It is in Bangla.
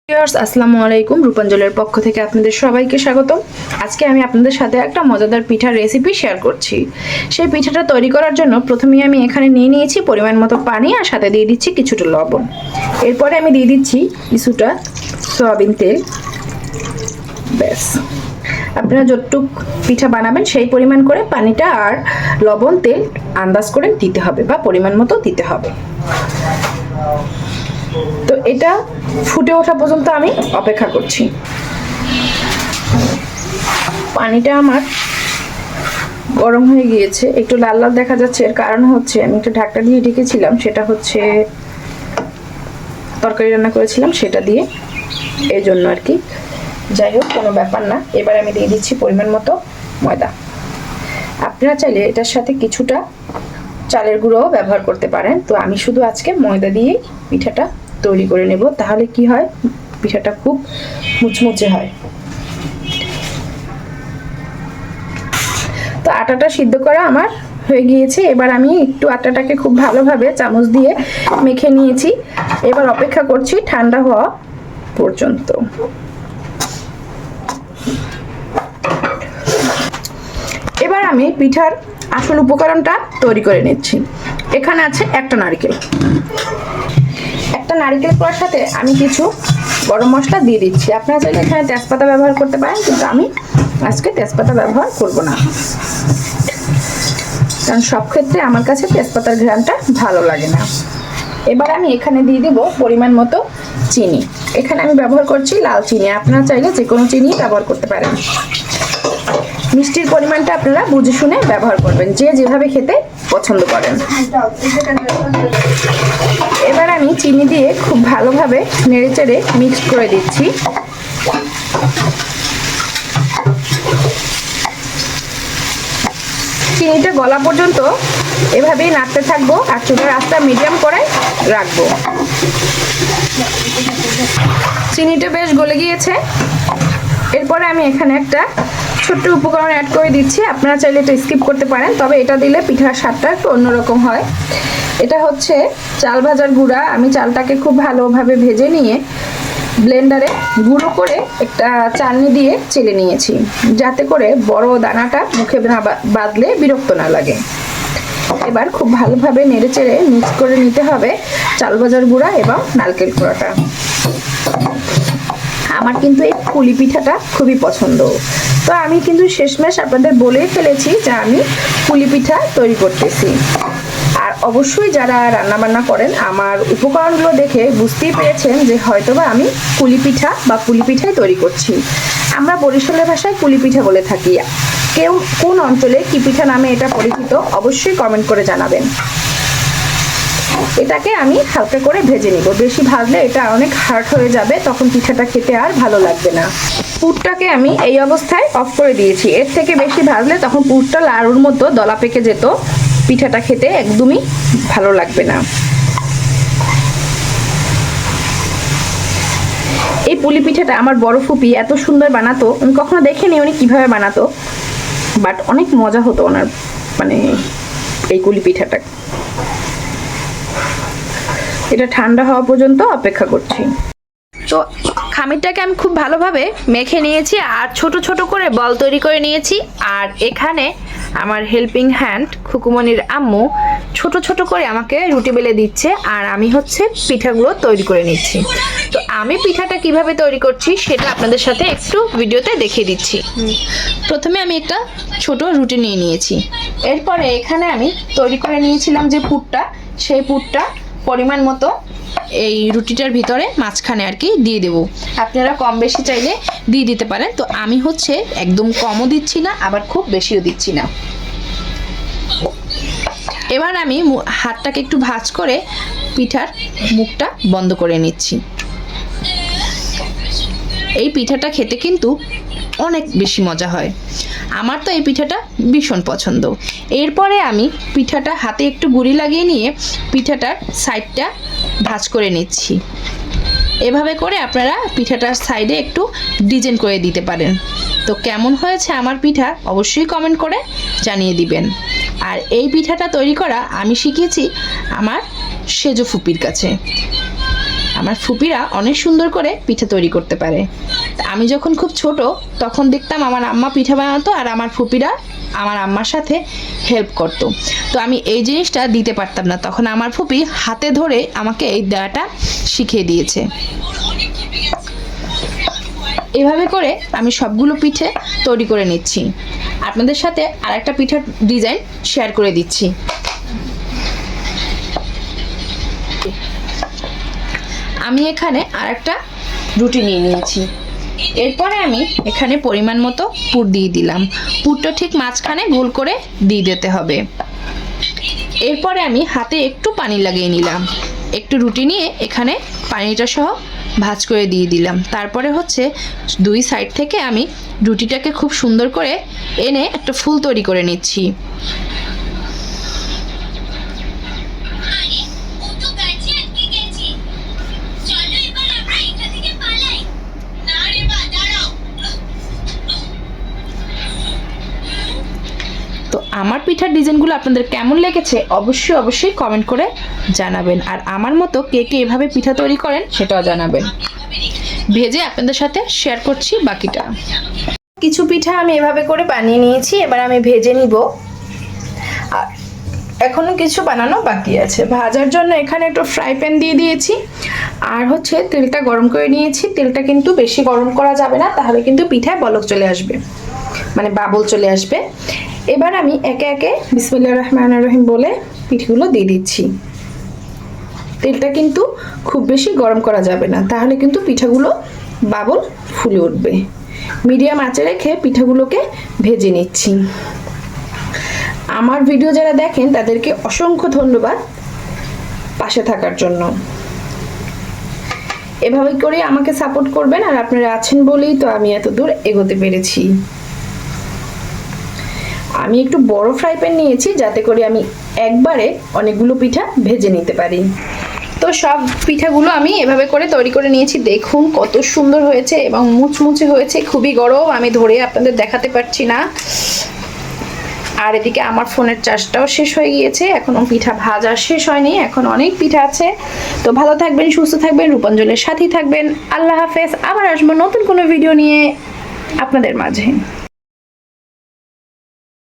ভিউয়ার্স আসসালামু আলাইকুম, রূপাঞ্জলের পক্ষ থেকে আপনাদের সবাইকে স্বাগতম। আজকে আমি আপনাদের সাথে একটা মজাদার পিঠার রেসিপি শেয়ার করছি। সেই পিঠাটা তৈরি করার জন্য প্রথমেই আমি এখানে নিয়ে নিয়েছি পরিমাণ মতো পানি, আর সাথে দিয়ে দিচ্ছি কিছুটা লবণ। এরপরে আমি দিয়ে দিচ্ছি কিছুটা সয়াবিন তেল। ব্যাস, আপনারা যতটুক পিঠা বানাবেন সেই পরিমাণ করে পানিটা আর লবণ তেল আন্দাজ করে দিতে হবে বা পরিমাণ মতো দিতে হবে। তো এটা ফুটে ওঠা পর্যন্ত আমি অপেক্ষা করছি। পানিটা আমার গরম হয়ে গিয়েছে, একটু লাল লাল দেখা যাচ্ছে। এর কারণ হচ্ছে আমি একটা ঢাকনা দিয়ে ঢেকেছিলাম, সেটা হচ্ছে তরকারি রান্না করেছিলাম সেটা দিয়ে, এই জন্য আর কি। যাই হোক, কোনো ব্যাপার না। এবার আমি দিয়ে দিচ্ছি পরিমাণ মতো ময়দা। আপনারা চাইলে এটার সাথে কিছুটা চালের গুঁড়োও ব্যবহার করতে পারেন। তো আমি শুধু আজকে ময়দা দিয়ে পিঠাটা তৈরি করে নেব, তাহলে কি হয়, পিঠাটা খুব মুচমুচে হয়। তো আটাটা সিদ্ধ করা আমার হয়ে গিয়েছে। এবার আমি একটু আটাটাকে খুব ভালোভাবে চামচ দিয়ে মেখে নিয়েছি। এবার অপেক্ষা করছি ঠান্ডা হওয়া পর্যন্ত। এবার আমি পিঠার আসল উপকরণটা তৈরি করে নিচ্ছি। এখানে আছে একটা নারকেল। একটা নারকেল করার সাথে আমি কিছু গরম মশলা দিয়ে দিচ্ছি। আপনারা চাইলে এখানে তেজপাতা ব্যবহার করতে পারেন, কিন্তু আমি আজকে তেজপাতা ব্যবহার করব না, কারণ সব ক্ষেত্রে আমার কাছে তেজপাতার ঘ্রাণটা ভালো লাগে না। এবার আমি এখানে দিয়ে দেব পরিমাণ মতো চিনি। এখানে আমি ব্যবহার করছি লাল চিনি, আপনারা চাইলে যে কোনো চিনি ব্যবহার করতে পারেন। মিষ্টির পরিমাণটা আপনারা বুঝে শুনে ব্যবহার করবেন, যে যেভাবে খেতে পছন্দ করেন। এবার আমি চিনি দিয়ে খুব ভালোভাবে নেড়েচেড়ে মিক্স করে দিচ্ছি। চিনিটা গলা পর্যন্ত এভাবেই নাড়তে থাকবো, আর চুলার আঁচটা মিডিয়াম করে রাখবো। চিনিটা বেশ গলে গিয়েছে। এরপরে আমি এখানে একটা ছোট্ট উপকরণ অ্যাড করে দিচ্ছি। আপনারা চাইলে এটা স্কিপ করতে পারেন, তবে এটা দিলে পিঠার স্বাদটা একটু অন্যরকম হয়। এটা হচ্ছে চাল ভাজার গুঁড়া। আমি চালটাকে খুব ভালোভাবে ভেজে নিয়ে ব্লেন্ডারে গুঁড়ো করে একটা চালনি দিয়ে চেলে নিয়েছি, যাতে করে বড় দানাটা মুখে না বাঁধলে বিরক্ত না লাগে। এবার খুব ভালোভাবে নেড়েচেড়ে মিক্স করে নিতে হবে চাল ভাজার গুঁড়া এবং নারকেল কোড়াটা। আমার কিন্তু এই পুলি পিঠাটা খুবই পছন্দ। তো আমি কিন্তু শেষমেশ আপনাদের বলেই ফেলেছি যে আমি পুলি পিঠা তৈরি করতেছি। আর অবশ্যই যারা রান্নাবান্না করেন, আমার উপকরণগুলো দেখে বুঝতেই পেরেছেন যে হয়তোবা আমি পুলি পিঠা বা পুলি পিঠাই তৈরি করছি। আমরা বরিশালের ভাষায় পুলি পিঠা বলে থাকি। কেউ কোন অঞ্চলে কি পিঠা নামে এটা পরিচিত অবশ্যই কমেন্ট করে জানাবেন। এটাকে আমি হালকা করে ভেজে নিব। বেশি ভাজলে এটা অনেক হার্ড হয়ে যাবে, তখন পিঠাটা খেতে আর ভালো লাগবে না। পুরটাকে আমি এই অবস্থায় অফ করে দিয়েছি। এর থেকে বেশি ভাজলে তখন পুরটা লাড়ুর মতো দলা পেকে যেত, পিঠাটা খেতে একদমই ভালো লাগবে না। এই পুলি পিঠাটা আমার বড় ফুপি এত সুন্দর বানাতো, আমি কখনো দেখিনি উনি কিভাবে বানাতো, বাট অনেক মজা হতো ওনার মানে এই পুলি পিঠাটা। এটা ঠান্ডা হওয়া পর্যন্ত অপেক্ষা করছি। তো খামিরটাকে আমি খুব ভালোভাবে মেখে নিয়েছি আর ছোট ছোট করে বল তৈরি করে নিয়েছি। আর এখানে আমার হেল্পিং হ্যান্ড খুকুমনির আম্মু ছোট ছোট করে আমাকে রুটি বেলে দিচ্ছে, আর আমি হচ্ছে পিঠাগুলো তৈরি করে নিচ্ছি। তো আমি পিঠাটা কিভাবে তৈরি করছি সেটা আপনাদের সাথে একটু ভিডিওতে দেখিয়ে দিচ্ছি। প্রথমে আমি একটা ছোট রুটি নিয়ে নিয়েছি। এরপরে এখানে আমি তৈরি করে নিয়েছিলাম যে পুরটা, সেই পুরটা পরিমাণ মতো এই রুটিটার ভিতরে মাঝখানে আর কি দিয়ে দেব। আপনারা কম বেশি চাইলে দিয়ে দিতে পারেন। তো আমি হচ্ছে একদম কমও দিচ্ছি না, আবার খুব বেশিও দিচ্ছি না। এবার আমি হাতটাকে একটু ভাঁজ করে পিঠার মুখটা বন্ধ করে নিচ্ছি। এই পিঠাটা খেতে কিন্তু অনেক বেশি মজা হয়। আমার তো এই পিঠাটা ভীষণ পছন্দ। এরপরে আমি পিঠাটা হাতে একটু গুঁড়ি লাগিয়ে নিয়ে পিঠাটার সাইডটা ভাঁজ করে নিচ্ছি। এভাবে করে আপনারা পিঠাটার সাইডে একটু ডিজাইন করে দিতে পারেন। তো কেমন হয়েছে আমার পিঠা অবশ্যই কমেন্ট করে জানিয়ে দিবেন। আর এই পিঠাটা তৈরি করা আমি শিখেছি আমার সেজো ফুপির কাছে। আমার ফুপিরা অনেক সুন্দর করে পিঠা তৈরি করতে পারে। আমি যখন খুব ছোট তখন দেখতাম আমার আম্মা পিঠা বানাতো আর আমার ফুপিরা আমার আম্মার সাথে হেল্প করতো। তো আমি এই জিনিসটা দিতে পারতাম না, তখন আমার ফুপি হাতে ধরে আমাকে এই দেওয়াটা শিখিয়ে দিয়েছে। এভাবে করে আমি সবগুলো পিঠে তৈরি করে নিচ্ছি। আপনাদের সাথে আরেকটা পিঠার ডিজাইন শেয়ার করে দিচ্ছি। আমি এখানে আরেকটা রুটি নিয়ে নিয়েছি। এরপরে আমি এখানে পরিমাণ মতো পুর দিয়ে দিলাম। পুরটা ঠিক মাঝখানে গোল করে দিয়ে দিতে হবে। এরপরে আমি হাতে একটু পানি লাগিয়ে নিলাম। একটু রুটি নিয়ে এখানে পানিটা সহ ভাঁজ করে দিয়ে দিলাম। তারপরে হচ্ছে দুই সাইড থেকে আমি রুটিটাকে খুব সুন্দর করে এনে একটা ফুল তৈরি করে নিচ্ছি। তো আমার পিঠার ডিজাইনগুলো আপনাদের কেমন লেগেছে অবশ্যই কমেন্ট করে জানাবেন। আর আমার মতো কে কে এভাবে পিঠা তৈরি করেন সেটাও জানাবেন। ভেজে আপনাদের সাথে শেয়ার করছি বাকিটা। কিছু পিঠা আমি এভাবে করে বানিয়ে নিয়েছি, এবার আমি ভেজে নিব। আর এখনো কিছু বানানো বাকি আছে। ভাজার জন্য এখানে একটু ফ্রাই প্যান দিয়ে দিয়েছি, আর হচ্ছে তেলটা গরম করে নিয়েছি। তেলটা কিন্তু বেশি গরম করা যাবে না, তাহলে কিন্তু পিঠায় বলক চলে আসবে, মানে বাবল চলে আসবে। এবার আমি একে একে বিসমিল্লাহির রহমানির রহিম বলে পিঠেগুলো দিয়ে দিচ্ছি। তেলটা কিন্তু খুব বেশি গরম করা যাবে না, তাহলে কিন্তু পিঠাগুলো বাবল ফুলে উঠবে। মিডিয়াম আঁচে রেখে পিঠাগুলোকে ভেজে নিচ্ছি। আমার ভিডিও যারা দেখেন তাদেরকে অসংখ্য ধন্যবাদ পাশে থাকার জন্য। এভাবে করে আমাকে সাপোর্ট করবেন, আর আপনারা আছেন বলেই তো আমি এত দূর এগোতে পেরেছি। আমি একটু বড় ফ্রাই প্যান নিয়েছি যাতে করে আমি একবারে অনেকগুলো পিঠা ভেজে নিতে পারি। তো সব পিঠাগুলো আমি এভাবে করে তৈরি করে নিয়েছি। দেখুন কত সুন্দর হয়েছে এবং মুচমুচে হয়েছে। খুবই গরম, আমি ধরে আপনাদের দেখাতে পারছি না। আর এদিকে আমার ফোনের চার্জটাও শেষ হয়ে গিয়েছে, এখনো পিঠা ভাজা শেষ হয়নি, এখন অনেক পিঠা আছে। তো ভালো থাকবেন, সুস্থ থাকবেন, রূপাঞ্জলের সাথেই থাকবেন। আল্লাহ হাফেজ। আবার আসবো নতুন কোনো ভিডিও নিয়ে আপনাদের মাঝে।